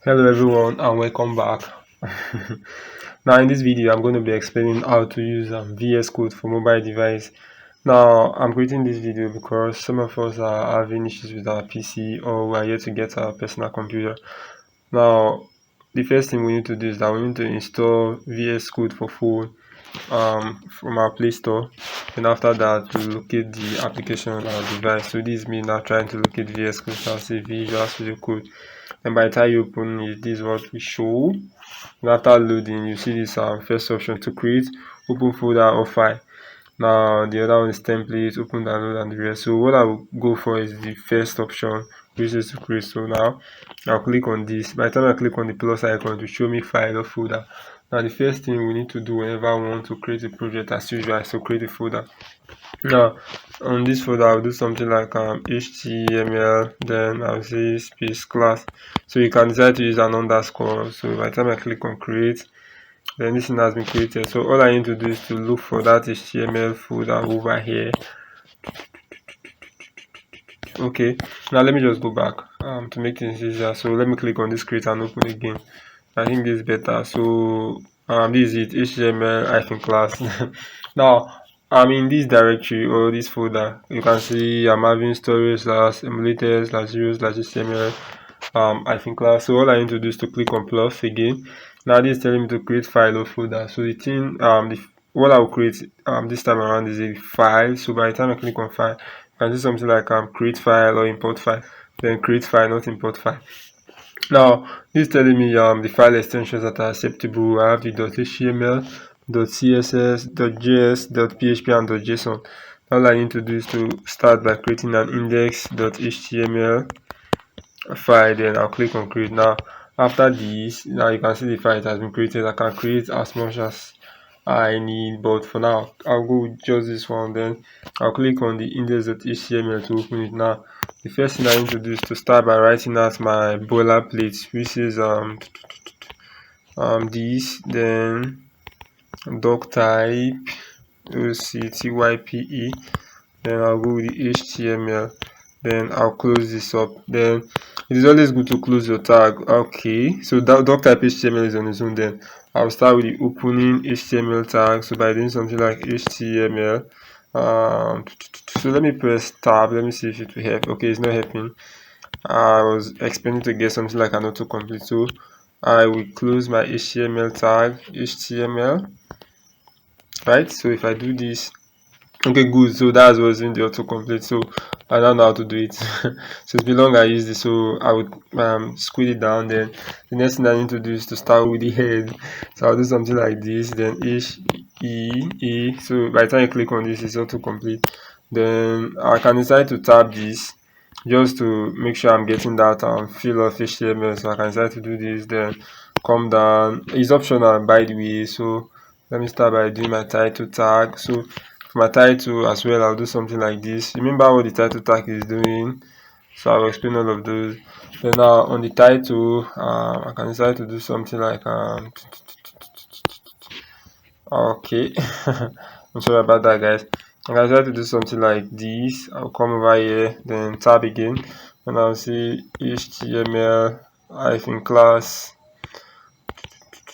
Hello everyone and welcome back. Now in this video I'm going to be explaining how to use VS Code for mobile device. Now I'm creating this video because some of us are having issues with our PC or we are yet to get our personal computer. Now the first thing we need to do is that we need to install VS Code for phone from our Play Store. And after that to locate the application on our device. So this is me now trying to locate VS Code. So I'll say Visual Studio Code. And by the time you open it, this is what we show. And after loading, you see this first option to create open folder or file. Now the other one is template, open, download, and the rest. So what I will go for is the first option, which is to create. So now I'll click on this. By the time I click on the plus icon to show me file or folder. Now the first thing we need to do whenever I want to create a project, as usual, is to create a folder. Now on this folder I'll do something like HTML, then I'll say space class. So you can decide to use an underscore. So by the time I click on create, then this thing has been created. So all I need to do is to look for that HTML folder over here. Okay, now let me just go back to make things easier. So let me click on this create and open again. I think this is better. So this is it, HTML class. Now I'm in this directory or this folder. You can see I'm having storage slash emulated slash 0 slash HTML class. So all I need to do is to click on plus again. Now this is telling me to create file or folder. So the thing what I'll create this time around is a file. So by the time I click on file, you can see something like create file or import file. Then create file, not import file. Now this is telling me the file extensions that are acceptable. I have the .html, .css, .js, .php, and .json. All I need to do is to start by creating an index.html file. Then I'll click on create. Now after this, now you can see the file has been created. I can create as much as I need, but for now I'll go with just this one. Then I'll click on the index.html to open it. Now the first thing I need to do is to start by writing out my boilerplate, which is this, then doc type octype, then I'll go with the HTML, then I'll close this up. Then it is always good to close your tag. Okay, so that doc type HTML is on its own. Then I'll start with the opening HTML tag. So by doing something like HTML, so let me press tab. Let me see if it will help. Okay, it's not helping. I was expecting to get something like an autocomplete. So I will close my HTML tag, HTML, right? So if I do this, okay, good. So that's what's in the autocomplete. So I don't know how to do it. So it's been long I used this, so I would squeeze it down. Then the next thing I need to do is to start with the head. So I'll do something like this, then H E E. So by the time you click on this, it's autocomplete. Then I can decide to tab this just to make sure I'm getting that fill of HTML. So I can decide to do this, then come down. It's optional, by the way. So let me start by doing my title tag. So for my title as well, I'll do something like this. Remember what the title tag is doing, so I'll explain all of those. Then now on the title, I can decide to do something like okay. I'm sorry about that, guys. I can decide to do something like this. I'll come over here, then tab again, and I'll see HTML class,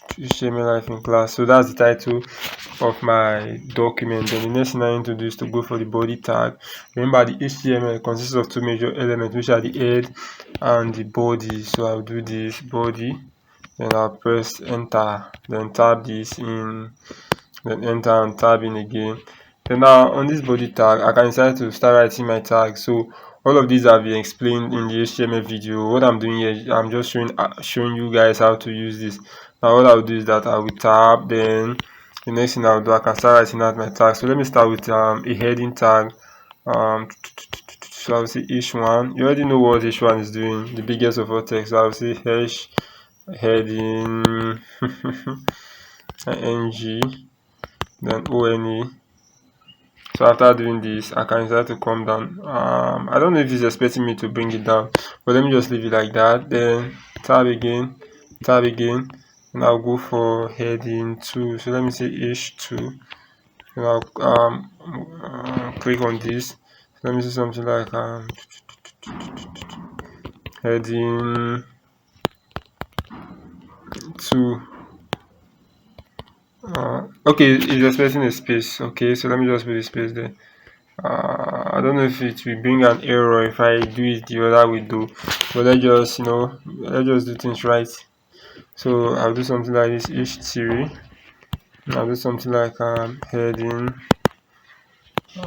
HTML class. So that's the title of my document. Then the next thing I need to do is to go for the body tag. Remember, the HTML consists of two major elements, which are the head and the body. So I'll do this body, then I'll press enter, then tab this in, then enter and tab in again. Then now on this body tag, I can decide to start writing my tag. So all of these have been explained in the HTML video. What I'm doing here, I'm just showing you guys how to use this. Now what I'll do is that I will tab, then the next thing I'll do, I can start writing out my tag. So let me start with a heading tag. So I'll say h1. You already know what h1 is doing, the biggest of all text. So I'll say hash heading ng, then one. So after doing this, I can decide to come down. I don't know if it's expecting me to bring it down, but let me just leave it like that. Then tab again, and I'll go for heading 2. So let me say h2, and I'll click on this. Let me see something like heading to okay, it's expecting a space. Okay, so let me just put the space there. I don't know if it will bring an error if I do it the other way though, but let's just do things right. So I'll do something like this h3. I'll do something like heading 3,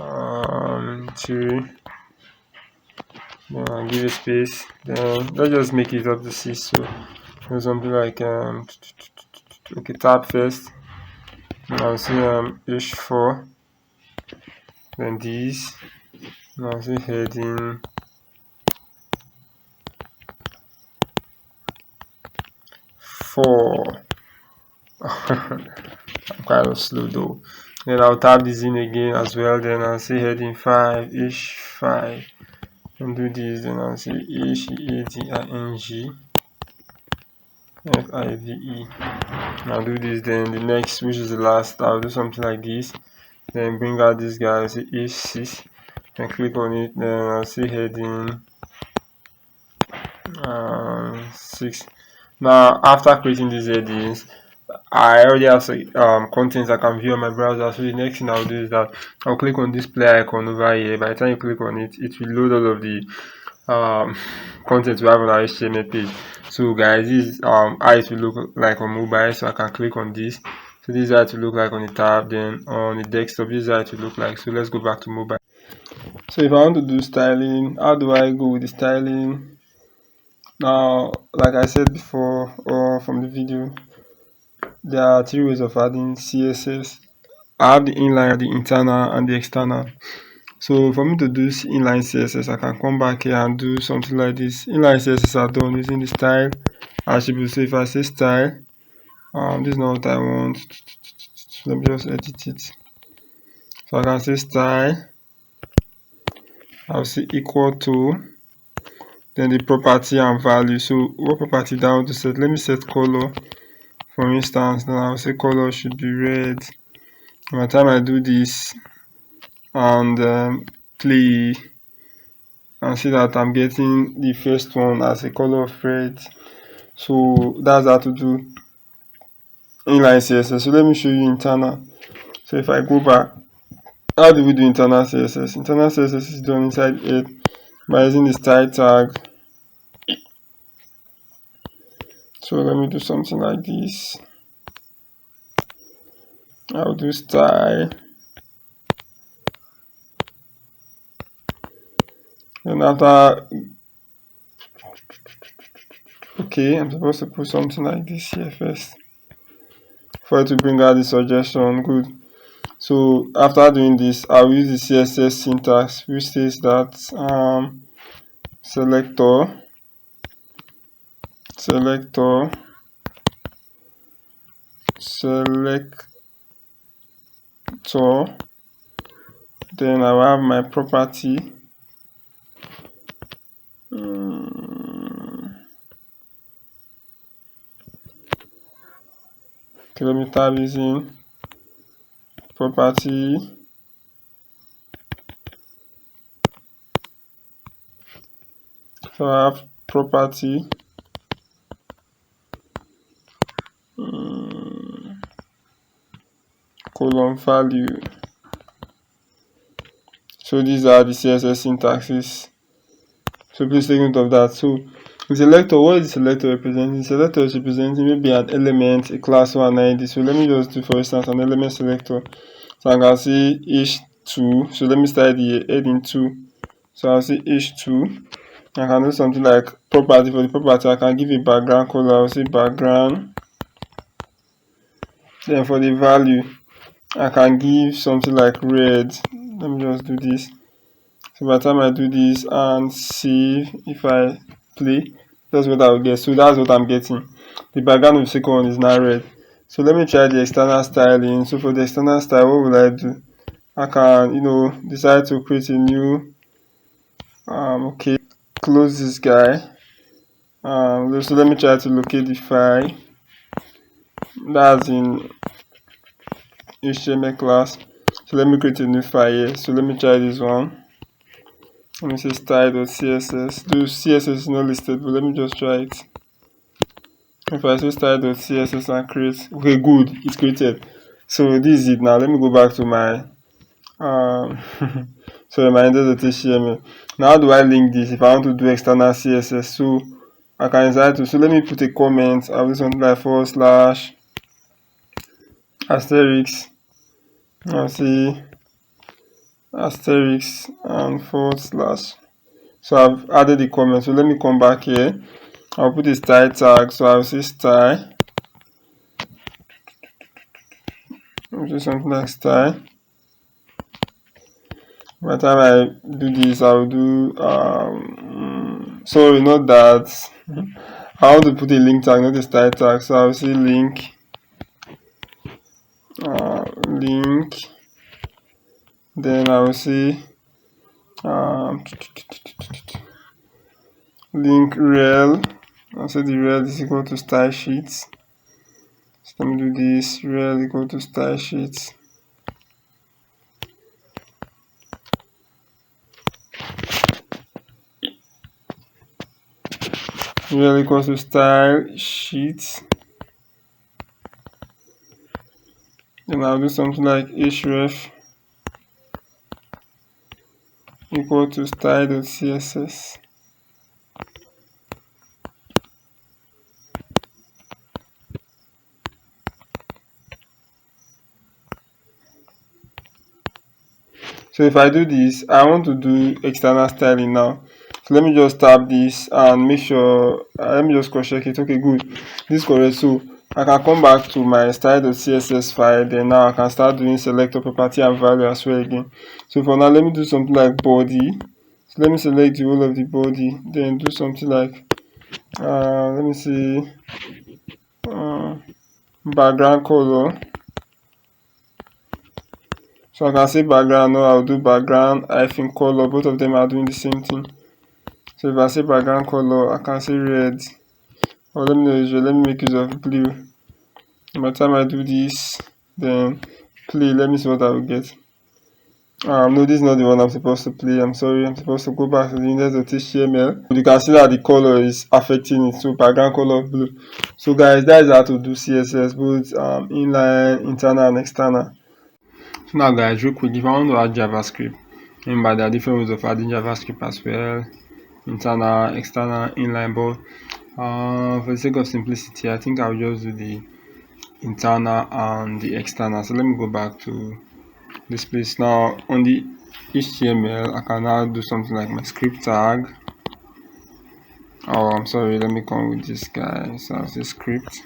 then I'll give a space, then let's just make it up to 6. So do something like okay, tab first, and I'll say h4, then this, and I'll say heading 4. I'm kind of slow though. Then I'll tab this in again as well, then I'll say heading 5 h5, and do this, then I'll say heading five. I'll do this, then the next, which is the last, I'll do something like this, then bring out this guy, I'll say h6, and click on it, then I'll say heading 6. Now after creating these headings, I already have contents I can view on my browser. So the next thing I'll do is that I'll click on this play icon over here. By the time you click on it, it will load all of the content we have on our HTML page. So guys, this is how it will look like on mobile. So I can click on this. So this is how it will look like on the tab. Then on the desktop, this is how it will look like. So let's go back to mobile. So if I want to do styling, how do I go with the styling? Now, like I said before, or from the video, there are 3 ways of adding CSS. I have the inline, the internal, and the external. So for me to do inline CSS, I can come back here and do something like this. Inline CSS are done using the style attribute. So if I say style, this is not what I want. Let me just edit it. So I can say style. I'll say equal to, then the property and value. So what property that I want to set? Let me set color. For instance, then I'll say color should be red. By the time I do this and play and see that I'm getting the first one as a color of red. So that's how to do inline CSS. So let me show you internal. So if I go back, how do we do internal CSS? Internal CSS is done inside it by using the style tag. So let me do something like this. I'll do style, and after, okay, I'm supposed to put something like this here first for it to bring out the suggestion. Good. So after doing this, I'll use the CSS syntax, which says that selector, then I will have my property, okay, let me tab this in, property, so I have property, colon value. So these are the CSS syntaxes. So please take note of that. So the selector, what is the selector representing? The selector is representing maybe an element, a class, or an ID. So let me just do, for instance, an element selector. So I can say h2. So let me start the heading 2. So I'll say h2. I can do something like property. For the property, I can give a background color. I'll say background. Then for the value, I can give something like red. Let me just do this. So by the time I do this and see if I play, that's what I will get. So that's what I'm getting. The background of the second one is now red. So let me try the external styling. So for the external style, what will I do? I can, decide to create a new, okay, close this guy. So let me try to locate the file. That's in HTML class. So let me create a new file here. So let me try this one. Let me say style.css. The CSS is not listed, but let me just try it. If I say style.css and create, okay, good, it's created. So this is it now. Let me go back to my sorry, my index.html. Now how do I link this if I want to do external CSS? So I can decide to, so let me put a comment. I'll do something like / asterisk. I'll see asterisk and / so I've added the comment. So let me come back here. I'll put a style tag. So I'll say style. I'll do something like style. By the time I do this, I'll do sorry, not that. I want to put a link tag, not a style tag. So I'll say link link. Then I will say link rel. I'll say the rel is equal to style sheets. So let me do this, rel equal to style sheets. Rel equals to style sheets. Then I'll do something like href equal to style.css. So if I do this, I want to do external styling now. So let me just tap this and make sure, let me just cross check it. Okay, good, this is correct. So I can come back to my style.css file. Then now I can start doing selector property and value as well again. So for now, let me do something like body. So let me select the whole of the body, then do something like let me see background color. So I can say background, no, I'll do background hyphen color. Both of them are doing the same thing. So if I say background color, I can say red. Or let me make use of blue. By the time I do this, then play, let me see what I will get. No, this is not the one I'm supposed to play. I'm sorry, I'm supposed to go back to the index.html. You can see that the color is affecting it. So background color of blue. So guys, that is how to do CSS, both inline, internal and external. So now guys, real quick, if I want to add JavaScript, remember there are different ways of adding JavaScript as well. Internal, external, inline, but for the sake of simplicity, I think I'll just do the internal and the external. So let me go back to this place. Now on the HTML, I can now do something like my script tag. Oh, I'm sorry, let me come with this guy. So I'll say script.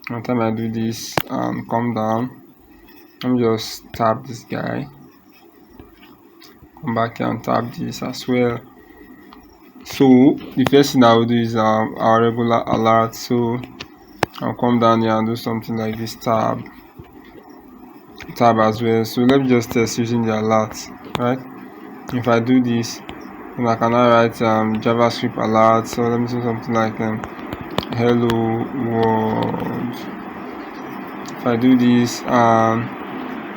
By the time I do this and come down, let me just tap this guy, come back here and tap this as well. So the first thing I will do is our regular alert. So I'll come down here and do something like this tab as well. So let me just test using the alert, right? If I do this, then I can now write JavaScript alert. So let me do something like hello world. If I do this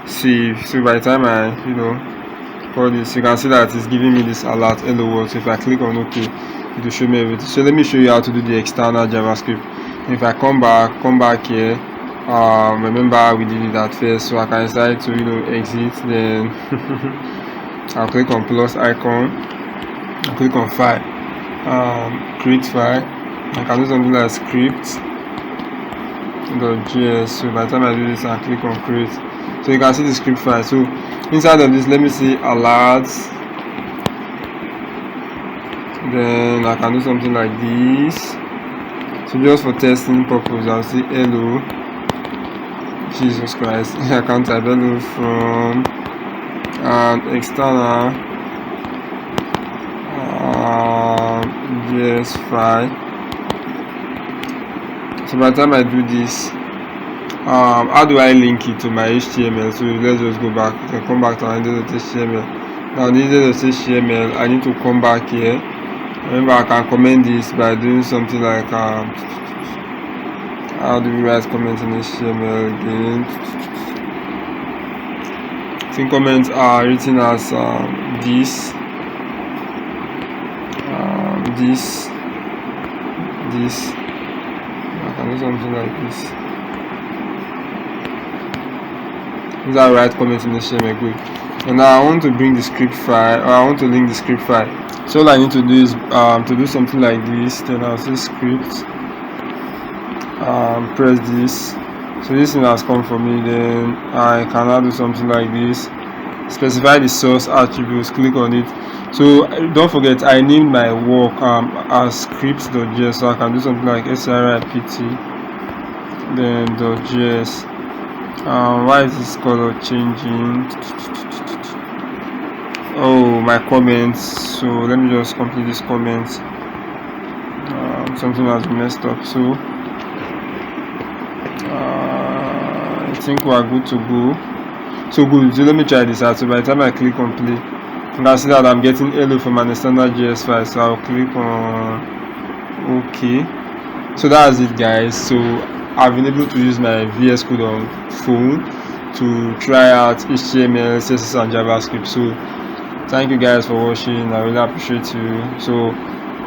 save, so by the time I for this, you can see that it's giving me this alert hello world. So if I click on OK, it will show me everything. So let me show you how to do the external JavaScript. If I come back here, remember we did it at first, so I can decide to exit. Then I'll click on plus icon, I'll click on file, create file. I can do something like script.js. so by the time I do this, I click on create. So you can see the script file. So inside of this, let me see alerts. Then I can do something like this. So just for testing purpose, I'll say hello. Jesus Christ, I can't type hello from external JS file. So by the time I do this, how do I link it to my HTML? So let's just go back and come back to our index.html. Now in index.html, I need to come back here. Remember, I can comment this by doing something like how do we write comments in HTML again? I think comments are written as this, I can do something like this. These are right comments in HTML. Good. And now I want to bring the script file, or I want to link the script file. So all I need to do is to do something like this. Then I'll say script, press this. So this thing has come for me. Then I can now do something like this. Specify the source attributes, click on it. So don't forget, I named my work as script.js, so I can do something like script then .js. Why is this color changing? Oh, my comments. So let me just complete this comment. Something has messed up, so I think we are good to go. So good. So let me try this out. So by the time I click on play, you can see that I'm getting hello from an standard JS file. So I'll click on OK. So that's it, guys. So I've been able to use my VS Code on phone to try out HTML, CSS and JavaScript. So thank you guys for watching. I really appreciate you. So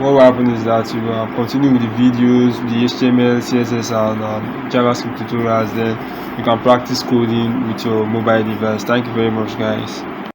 what will happen is that you will continue with the videos, the HTML, CSS and JavaScript tutorials. Then you can practice coding with your mobile device. Thank you very much, guys.